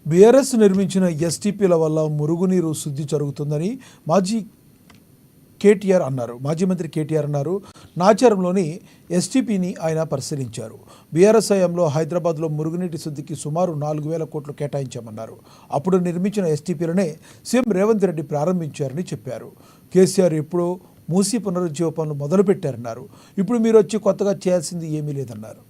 BRS నిర్మించిన ఎస్టీపీల వల్ల మురుగునీరు శుద్ధి జరుగుతుందని మాజీ మంత్రి కేటీఆర్ అన్నారు. నాచారంలోని ఎస్టీపీని ఆయన పరిశీలించారు. బీఆర్ఎస్ హయాంలో హైదరాబాద్లో మురుగునీటి శుద్ధికి సుమారు 4,000 కోట్లు కేటాయించామన్నారు. అప్పుడు నిర్మించిన ఎస్టీపీలనే సీఎం రేవంత్ రెడ్డి ప్రారంభించారని చెప్పారు. కేసీఆర్ ఎప్పుడో మూసీ పునరుజ్జీవ పనులు మొదలుపెట్టారన్నారు. ఇప్పుడు మీరు వచ్చి కొత్తగా చేయాల్సింది ఏమీ లేదన్నారు.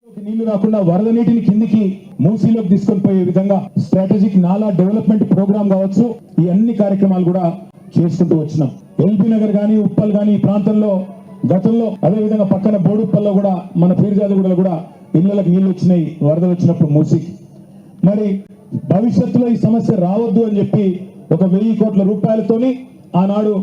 నీళ్లు రాకుండా వరద నీటిని కిందికి మూసీలోకి తీసుకొని పోయే విధంగా స్ట్రాటజిక్ నాలా డెవలప్మెంట్ ప్రోగ్రామ్ కావచ్చు, ఈ అన్ని కార్యక్రమాలు కూడా చేసుకుంటూ వచ్చినాం. ఎల్బీ నగర్ గానీ, ఉప్పల్ గానీ ఈ ప్రాంతంలో గతంలో అదే విధంగా పక్కన బోడుప్పల్లో కూడా మన పీర్జాదిగూడలో కూడా ఇళ్లకు నీళ్లు వచ్చినాయి వరదలు వచ్చినప్పుడు మూసీకి. మరి భవిష్యత్తులో ఈ సమస్య రావద్దు అని చెప్పి 1,000 కోట్ల రూపాయలతోని ఆనాడు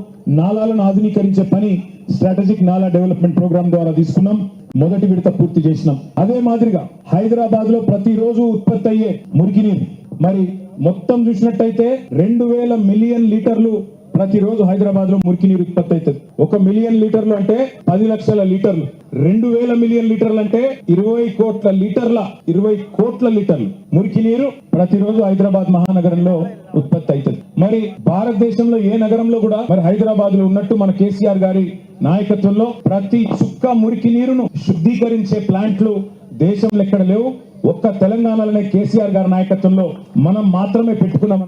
నాలాలను ఆధునీకరించే పని స్ట్రాటజిక్ నాలా డెవలప్మెంట్ ప్రోగ్రామ్ ద్వారా తీసుకున్నాం. మొదటి విడత పూర్తి చేసినాం. అదే మాదిరిగా హైదరాబాద్ లో ప్రతిరోజు ఉత్పత్తి అయ్యే మురికి నీరు మరి మొత్తం చూసినట్టయితే 2,000 మిలియన్ లీటర్లు ప్రతిరోజు హైదరాబాద్ లో మురికి నీరు ఉత్పత్తి అవుతుంది. 1 మిలియన్ లీటర్లు అంటే 10 లక్షల లీటర్లు. 2,000 మిలియన్ లీటర్లు అంటే 20 కోట్ల లీటర్లు మురికి నీరు ప్రతిరోజు హైదరాబాద్ మహానగరంలో ఉత్పత్తి అవుతుంది. మరి భారతదేశంలో ఏ నగరంలో కూడా మరి హైదరాబాద్ లో ఉన్నట్టు మన కేసీఆర్ గారి నాయకత్వంలో ప్రతి చుక్క మురికి నీరును శుద్ధీకరించే ప్లాంట్లు దేశంలో ఎక్కడ లేవు. ఒక్క తెలంగాణలోనే కేసీఆర్ గారి నాయకత్వంలో మనం మాత్రమే పెట్టుకున్నాం.